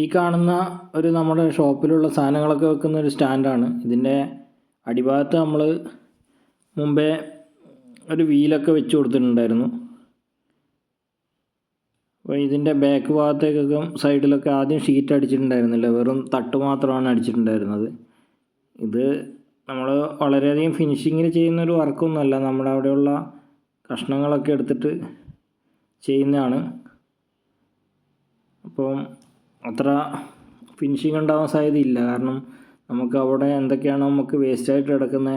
ഈ കാണുന്ന ഒരു നമ്മുടെ ഷോപ്പിലുള്ള സാധനങ്ങളൊക്കെ വെക്കുന്ന ഒരു സ്റ്റാൻഡാണ്. ഇതിൻ്റെ അടിഭാഗത്ത് നമ്മൾ മുമ്പേ ഒരു വീലൊക്കെ വെച്ച് കൊടുത്തിട്ടുണ്ടായിരുന്നു. അപ്പോൾ ഇതിൻ്റെ ബാക്ക് ഭാഗത്തേക്കൊക്കെ സൈഡിലൊക്കെ ആദ്യം ഷീറ്റ് അടിച്ചിട്ടുണ്ടായിരുന്നില്ല, വെറും തട്ട് മാത്രമാണ് അടിച്ചിട്ടുണ്ടായിരുന്നത്. ഇത് നമ്മൾ വളരെയധികം ഫിനിഷിങ്ങിൽ ചെയ്യുന്നൊരു വർക്കൊന്നുമല്ല, നമ്മുടെ അവിടെയുള്ള കഷ്ണങ്ങളൊക്കെ എടുത്തിട്ട് ചെയ്യുന്നതാണ്. അപ്പോൾ അത്ര ഫിനിഷിങ് ഉണ്ടാവാൻ സാധ്യതയില്ല. കാരണം നമുക്ക് അവിടെ എന്തൊക്കെയാണോ നമുക്ക് വേസ്റ്റായിട്ട് കിടക്കുന്ന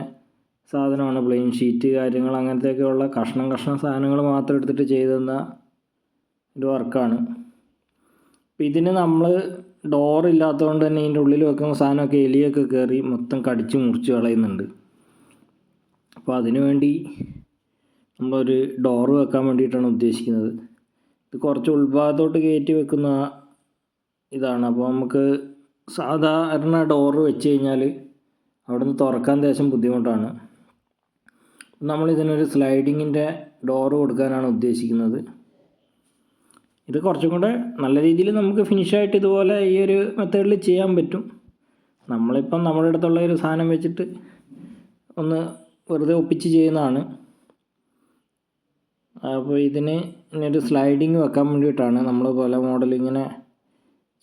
സാധനമാണ്, പ്ലെയിൻ ഷീറ്റ് കാര്യങ്ങൾ അങ്ങനത്തെയൊക്കെയുള്ള കഷ്ണം സാധനങ്ങൾ മാത്രം എടുത്തിട്ട് ചെയ്തുന്ന ഒരു വർക്കാണ്. അപ്പോൾ ഇതിന് നമ്മൾ ഡോറില്ലാത്തതുകൊണ്ട് തന്നെ ഇതിൻ്റെ ഉള്ളിൽ വെക്കുന്ന സാധനമൊക്കെ എലിയൊക്കെ കയറി മൊത്തം കടിച്ച് മുറിച്ച് കളയുന്നുണ്ട്. അപ്പോൾ അതിനു വേണ്ടി നമ്മളൊരു ഡോറ് വെക്കാൻ വേണ്ടിയിട്ടാണ് ഉദ്ദേശിക്കുന്നത്. ഇത് കുറച്ച് ഉൾഭാഗത്തോട്ട് കയറ്റി വെക്കുന്ന ഇതാണ്. അപ്പോൾ നമുക്ക് സാധാരണ ഡോറ് വെച്ച് കഴിഞ്ഞാൽ അവിടെ നിന്ന് തുറക്കാൻ ദേശം ബുദ്ധിമുട്ടാണ്. നമ്മളിതിനൊരു സ്ലൈഡിങ്ങിൻ്റെ ഡോറ് കൊടുക്കാനാണ് ഉദ്ദേശിക്കുന്നത്. ഇത് കുറച്ചും കൂടെ നല്ല രീതിയിൽ നമുക്ക് ഫിനിഷായിട്ട് ഇതുപോലെ ഈ ഒരു മെത്തേഡിൽ ചെയ്യാൻ പറ്റും. നമ്മളിപ്പം നമ്മുടെ അടുത്തുള്ള ഒരു സാധനം വെച്ചിട്ട് ഒന്ന് വെറുതെ ഒപ്പിച്ച് ചെയ്യുന്നതാണ്. അപ്പോൾ ഇതിന് ഒരു സ്ലൈഡിങ് വെക്കാൻ വേണ്ടിയിട്ടാണ് നമ്മൾ പല മോഡൽ ഇങ്ങനെ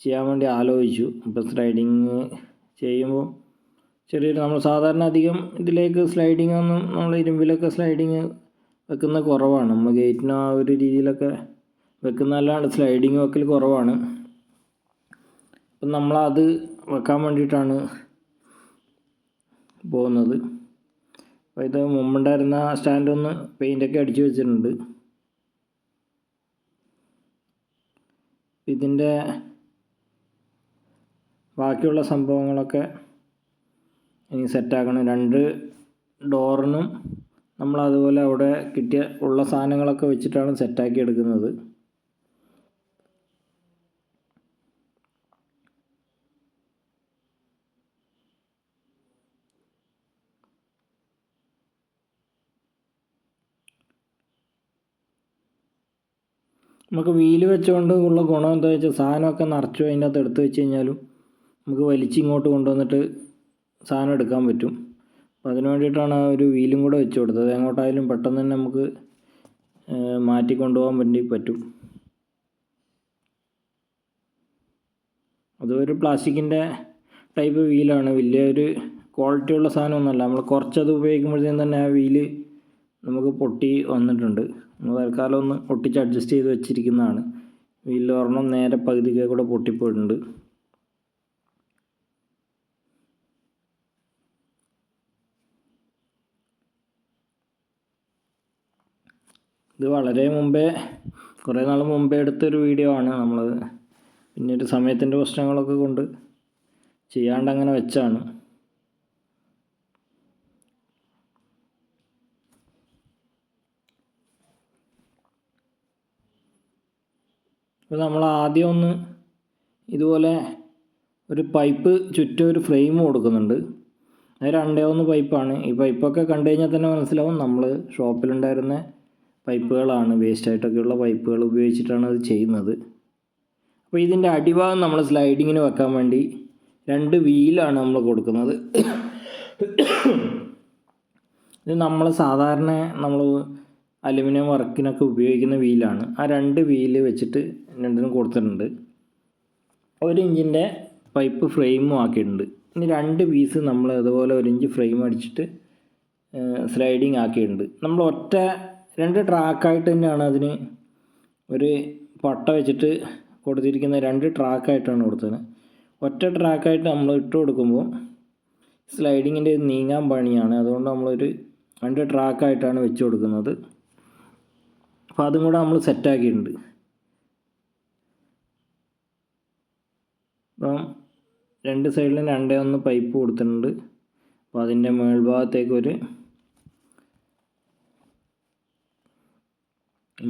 ചെയ്യാൻ വേണ്ടി ആലോചിച്ചു. അപ്പോൾ സ്ലൈഡിങ് ചെയ്യുമ്പോൾ ചെറിയൊരു നമ്മൾ സാധാരണ അധികം ഇതിലേക്ക് സ്ലൈഡിങ് ഒന്നും നമ്മൾ ഇരുമ്പിലൊക്കെ സ്ലൈഡിങ് വെക്കുന്ന കുറവാണ്. നമ്മൾ ഗേറ്റിന് ആ ഒരു രീതിയിലൊക്കെ വെക്കുന്നതല്ലാണ്ട് സ്ലൈഡിങ് വെക്കൽ കുറവാണ്. അപ്പം നമ്മളത് വെക്കാൻ വേണ്ടിയിട്ടാണ് പോകുന്നത്. അപ്പോൾ ഇത് മുമ്പുണ്ടായിരുന്ന സ്റ്റാൻഡൊന്ന് പെയിൻ്റൊക്കെ അടിച്ച് വെച്ചിട്ടുണ്ട്. ഇതിൻ്റെ ബാക്കിയുള്ള സംഭവങ്ങളൊക്കെ ഇനി സെറ്റാക്കണം. 2 ഡോറിനും നമ്മളതുപോലെ അവിടെ കിട്ടിയ ഉള്ള സാധനങ്ങളൊക്കെ വെച്ചിട്ടാണ് സെറ്റാക്കി എടുക്കുന്നത്. നമുക്ക് വീല് വെച്ചുകൊണ്ട് ഉള്ള ഗുണം എന്താ വെച്ചാൽ സാധനമൊക്കെ നിറച്ചു അതിൻ്റെ അകത്ത് എടുത്ത് വെച്ച് കഴിഞ്ഞാലും നമുക്ക് വലിച്ച് ഇങ്ങോട്ട് കൊണ്ടുവന്നിട്ട് സാധനം എടുക്കാൻ പറ്റും. അപ്പോൾ അതിന് വേണ്ടിയിട്ടാണ് ആ ഒരു വീലും കൂടെ വെച്ച് കൊടുത്തത്. എങ്ങോട്ടായാലും പെട്ടെന്ന് തന്നെ നമുക്ക് മാറ്റി കൊണ്ടുപോകാൻ വേണ്ടി പറ്റും. അതൊരു പ്ലാസ്റ്റിക്കിൻ്റെ ടൈപ്പ് വീലാണ്, വലിയൊരു ക്വാളിറ്റി ഉള്ള സാധനമൊന്നുമല്ല. നമ്മൾ കുറച്ചത് ഉപയോഗിക്കുമ്പോഴത്തേക്കും തന്നെ ആ വീല് നമുക്ക് പൊട്ടി വന്നിട്ടുണ്ട്. നമ്മൾ തൽക്കാലം ഒന്ന് ഒട്ടിച്ച് അഡ്ജസ്റ്റ് ചെയ്ത് വെച്ചിരിക്കുന്നതാണ്. വീലിൽ ഒരെണ്ണം നേരെ പകുതിക്ക് കൂടെ പൊട്ടിപ്പോയിട്ടുണ്ട്. ഇത് വളരെ മുമ്പേ കുറേ നാൾ മുമ്പേ എടുത്തൊരു വീഡിയോ ആണ്. നമ്മൾ പിന്നെ ഒരു സമയത്തിൻ്റെ പ്രശ്നങ്ങളൊക്കെ കൊണ്ട് ചെയ്യാണ്ട് അങ്ങനെ വെച്ചാണ്. അപ്പോൾ നമ്മൾ ആദ്യം ഒന്ന് ഇതുപോലെ ഒരു പൈപ്പ് ചുറ്റും ഒരു ഫ്രെയിം കൊടുക്കുന്നുണ്ട്. അത് 2-1 പൈപ്പാണ്. ഈ പൈപ്പൊക്കെ കണ്ടു കഴിഞ്ഞാൽ തന്നെ മനസ്സിലാവും നമ്മൾ ഷോപ്പിലുണ്ടായിരുന്ന പൈപ്പുകളാണ്, വേസ്റ്റായിട്ടൊക്കെയുള്ള പൈപ്പുകൾ ഉപയോഗിച്ചിട്ടാണ് അത് ചെയ്യുന്നത്. അപ്പോൾ ഇതിൻ്റെ അടിഭാഗം നമ്മൾ സ്ലൈഡിങ്ങിന് വെക്കാൻ വേണ്ടി 2 വീലാണ് നമ്മൾ കൊടുക്കുന്നത്. ഇത് നമ്മൾ സാധാരണ നമ്മൾ അലുമിനിയം വർക്കിനൊക്കെ ഉപയോഗിക്കുന്ന വീലാണ്. ആ 2 വീല് വെച്ചിട്ട് 2നും കൊടുത്തിട്ടുണ്ട്. 1 ഇഞ്ചിൻ്റെ പൈപ്പ് ഫ്രെയിമും ആക്കിയിട്ടുണ്ട്. ഇനി 2 പീസ് നമ്മൾ അതുപോലെ 1 ഇഞ്ച് ഫ്രെയിം അടിച്ചിട്ട് സ്ലൈഡിങ് ആക്കിയിട്ടുണ്ട്. നമ്മൾ 2 ട്രാക്കായിട്ട് തന്നെയാണ് അതിന് ഒരു പട്ട വെച്ചിട്ട് കൊടുത്തിരിക്കുന്ന. 2 ട്രാക്കായിട്ടാണ് കൊടുത്തത്. ഒറ്റ ട്രാക്കായിട്ട് നമ്മൾ ഇട്ട് കൊടുക്കുമ്പോൾ സ്ലൈഡിങ്ങിൻ്റെ നീങ്ങാൻ പണിയാണ്. അതുകൊണ്ട് നമ്മളൊരു 2 ട്രാക്കായിട്ടാണ് വെച്ച് കൊടുക്കുന്നത്. അപ്പോൾ അതും കൂടെ നമ്മൾ സെറ്റാക്കിയിട്ടുണ്ട്. അപ്പം 2 സൈഡിലും 2-1 പൈപ്പ് കൊടുത്തിട്ടുണ്ട്. അപ്പോൾ അതിൻ്റെ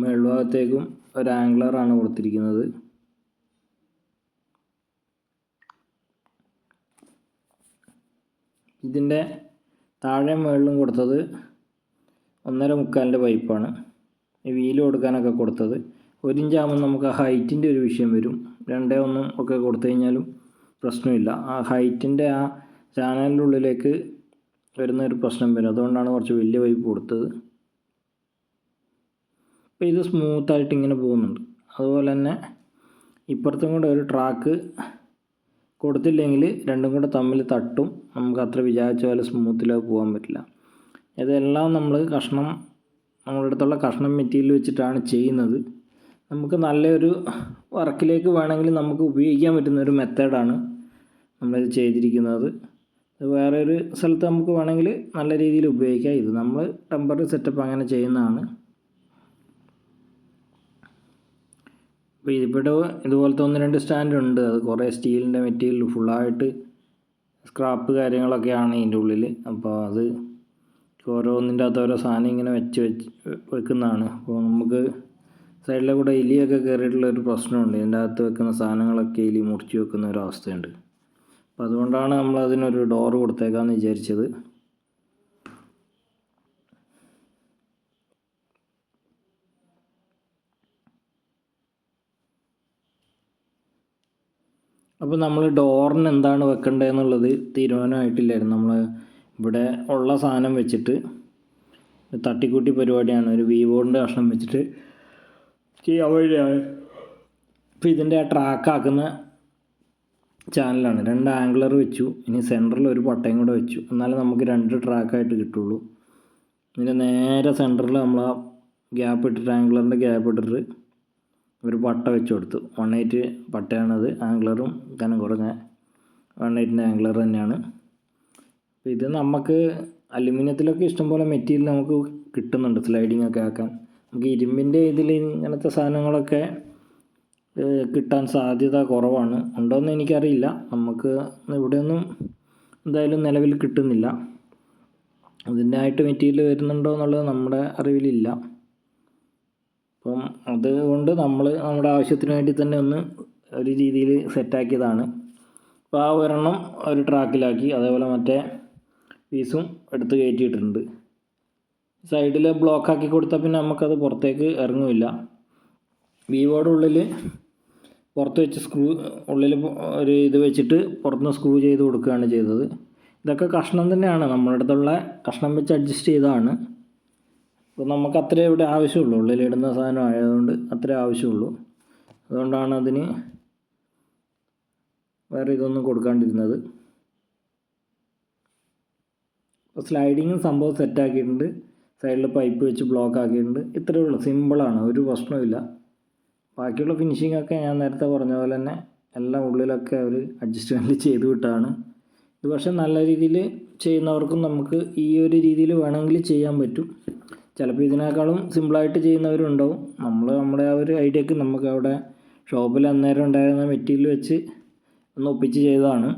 മേൽഭാഗത്തേക്കും ഒരു ആംഗ്ലറാണ് കൊടുത്തിരിക്കുന്നത്. ഇതിൻ്റെ താഴെ മുകളിലും കൊടുത്തത് 1.25 പൈപ്പാണ്. ഈ വീല് കൊടുക്കാനൊക്കെ കൊടുത്തത് 1 ഇഞ്ചാകുമ്പോൾ നമുക്ക് ഹൈറ്റിൻ്റെ ഒരു വിഷയം വരും. 2:1 ഒക്കെ കൊടുത്തു കഴിഞ്ഞാലും പ്രശ്നമില്ല. ആ ഹൈറ്റിൻ്റെ ആ ചാനലിൻ്റെ ഉള്ളിലേക്ക് വരുന്നൊരു പ്രശ്നം വരും. അതുകൊണ്ടാണ് കുറച്ച് വലിയ പൈപ്പ് കൊടുത്തത്. അപ്പോൾ ഇത് സ്മൂത്തായിട്ട് ഇങ്ങനെ പോകുന്നുണ്ട്. അതുപോലെ തന്നെ ഇപ്പുറത്തും കൂടെ ഒരു ട്രാക്ക് കൊടുത്തില്ലെങ്കിൽ രണ്ടും കൂടെ തമ്മിൽ തട്ടും. നമുക്ക് അത്ര വിചാരിച്ച പോലെ സ്മൂത്തിലൊക്കെ പോകാൻ പറ്റില്ല. ഇതെല്ലാം നമ്മൾ നമ്മുടെ അടുത്തുള്ള കഷ്ണം മെറ്റീരിയൽ വെച്ചിട്ടാണ് ചെയ്യുന്നത്. നമുക്ക് നല്ലൊരു വർക്കിലേക്ക് വേണമെങ്കിൽ നമുക്ക് ഉപയോഗിക്കാൻ പറ്റുന്ന ഒരു മെത്തേഡാണ് നമ്മളിത് ചെയ്തിരിക്കുന്നത്. ഇത് വേറെ ഒരു സ്ഥലത്ത് നമുക്ക് വേണമെങ്കിൽ നല്ല രീതിയിൽ ഉപയോഗിക്കാം. ഇത് നമ്മൾ ടെമ്പററി സെറ്റപ്പ് അങ്ങനെ ചെയ്യുന്നതാണ്. അപ്പോൾ ഇവിടെ ഇതുപോലത്തെ 1-2 സ്റ്റാൻഡ് ഉണ്ട്. അത് കുറേ സ്റ്റീലിൻ്റെ മെറ്റീരിയൽ ഫുള്ളായിട്ട് സ്ക്രാപ്പ് കാര്യങ്ങളൊക്കെയാണ് ഇതിൻ്റെ ഉള്ളിൽ. അപ്പോൾ അത് ഓരോന്നിൻ്റെ അകത്ത് ഓരോ സാധനം ഇങ്ങനെ വെക്കുന്നതാണ്. അപ്പോൾ നമുക്ക് സൈഡിലെ കൂടെ എലിയൊക്കെ കയറിയിട്ടുള്ളൊരു പ്രശ്നമുണ്ട്. ഇതിൻ്റെ അകത്ത് വെക്കുന്ന സാധനങ്ങളൊക്കെ എലി മുറിച്ച് വെക്കുന്ന ഒരു അവസ്ഥയുണ്ട്. അപ്പോൾ അതുകൊണ്ടാണ് നമ്മൾ അതിനൊരു ഡോറ് കൊടുത്തേക്കാമെന്ന് വിചാരിച്ചത്. അപ്പോൾ നമ്മൾ ഡോറിന് എന്താണ് വെക്കേണ്ടതെന്നുള്ളത് തീരുമാനമായിട്ടില്ലായിരുന്നു. നമ്മൾ ഇവിടെ ഉള്ള സാധനം വെച്ചിട്ട് തട്ടിക്കൂട്ടി പരിപാടിയാണ്. ഒരു വീവോറിൻ്റെ കഷ്ണം വെച്ചിട്ട് ചെയ്യാൻ വഴിയാണ്. ഇപ്പോൾ ഇതിൻ്റെ ആ ട്രാക്കാക്കുന്ന ചാനലാണ്. 2 ആംഗിളർ വെച്ചു. ഇനി സെൻറ്ററിൽ ഒരു പട്ടയും കൂടെ വെച്ചു. എന്നാലും നമുക്ക് 2 ട്രാക്കായിട്ട് കിട്ടുള്ളൂ. ഇതിൻ്റെ നേരെ സെൻറ്ററിൽ നമ്മൾ ആ ഗ്യാപ്പ് ഇട്ടിട്ട് ആംഗിളറിൻ്റെ ഗ്യാപ്പ് ഇട്ടിട്ട് ഒരു പട്ട വെച്ച് കൊടുത്തു. 1/8 പട്ടയാണത്. ആംഗിളറും കനം കുറഞ്ഞ 1/8 ആംഗിളർ തന്നെയാണ്. അപ്പോൾ ഇത് നമുക്ക് അലുമിനിയത്തിലൊക്കെ ഇഷ്ടംപോലെ മെറ്റീരിയൽ നമുക്ക് കിട്ടുന്നുണ്ട് സ്ലൈഡിങ് ഒക്കെ ആക്കാൻ. നമുക്ക് ഇരുമ്പിൻ്റെ ഇതിൽ ഇങ്ങനത്തെ സാധനങ്ങളൊക്കെ കിട്ടാൻ സാധ്യത കുറവാണ്. ഉണ്ടോയെന്ന് എനിക്കറിയില്ല. നമുക്ക് ഇവിടെയൊന്നും എന്തായാലും നിലവിൽ കിട്ടുന്നില്ല. അതിൻ്റെ ആയിട്ട് മെറ്റീരിയൽ വരുന്നുണ്ടോ എന്നുള്ളത് നമ്മുടെ അറിവിലില്ല. അപ്പം അതുകൊണ്ട് നമ്മൾ നമ്മുടെ ആവശ്യത്തിന് വേണ്ടി തന്നെ ഒരു രീതിയിൽ സെറ്റാക്കിയതാണ്. അപ്പോൾ ആ ഒരെണ്ണം ഒരു ട്രാക്കിലാക്കി. അതേപോലെ മറ്റേ പീസും എടുത്ത് കയറ്റിയിട്ടുണ്ട്. സൈഡിൽ ബ്ലോക്കാക്കി കൊടുത്താൽ പിന്നെ നമുക്കത് പുറത്തേക്ക് ഇറങ്ങില്ല. വീവോയുടെ ഉള്ളിൽ പുറത്ത് വെച്ച് ഉള്ളിൽ ഒരു ഇത് വെച്ചിട്ട് പുറത്തുനിന്ന് സ്ക്രൂ ചെയ്ത് കൊടുക്കുകയാണ് ചെയ്തത്. ഇതൊക്കെ കഷ്ണം തന്നെയാണ്. നമ്മുടെ അടുത്തുള്ള കഷ്ണം വെച്ച് അഡ്ജസ്റ്റ് ചെയ്തതാണ്. അപ്പോൾ നമുക്ക് അത്രേ ഇവിടെ ആവശ്യമുള്ളൂ. ഉള്ളിലിടുന്ന സാധനം ആയതുകൊണ്ട് അത്രേ ആവശ്യമുള്ളൂ. അതുകൊണ്ടാണ് അതിന് വേറെ ഇതൊന്നും കൊടുക്കാണ്ടിരുന്നത്. അപ്പോൾ സ്ലൈഡിങ്ങും സംഭവം സെറ്റാക്കിയിട്ടുണ്ട്. സൈഡിൽ പൈപ്പ് വെച്ച് ബ്ലോക്ക് ആക്കിയിട്ടുണ്ട്. ഇത്രയേ ഉള്ളൂ. സിമ്പിളാണ്. ഒരു പ്രശ്നമില്ല. ബാക്കിയുള്ള ഫിനിഷിങ്ങൊക്കെ ഞാൻ നേരത്തെ പറഞ്ഞ പോലെ തന്നെ എല്ലാം ഉള്ളിലൊക്കെ ഒരു അഡ്ജസ്റ്റ്മെൻറ്റ് ചെയ്ത് വിട്ടാണ്. ഇത് പക്ഷേ നല്ല രീതിയിൽ ചെയ്യുന്നവർക്കും നമുക്ക് ഈ ഒരു രീതിയിൽ വേണമെങ്കിൽ ചെയ്യാൻ പറ്റും. ചിലപ്പോൾ ഇതിനേക്കാളും സിമ്പിളായിട്ട് ചെയ്യുന്നവരുണ്ടാവും. നമ്മുടെ ആ ഒരു ഐഡിയക്ക് നമുക്ക് അവിടെ ഷോപ്പിൽ അന്നേരം ഉണ്ടായിരുന്ന മെറ്റീരിയൽ വെച്ച് ഒന്ന് ഒപ്പിച്ച് ചെയ്തതാണ്.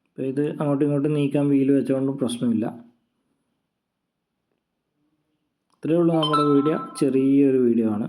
അപ്പോൾ ഇത് അങ്ങോട്ടും ഇങ്ങോട്ടും നീക്കാൻ വീല് വെച്ചുകൊണ്ടും പ്രശ്നമില്ല. ഇത്രയേ ഉള്ളൂ നമ്മുടെ വീഡിയോ. ചെറിയൊരു വീഡിയോ ആണ്.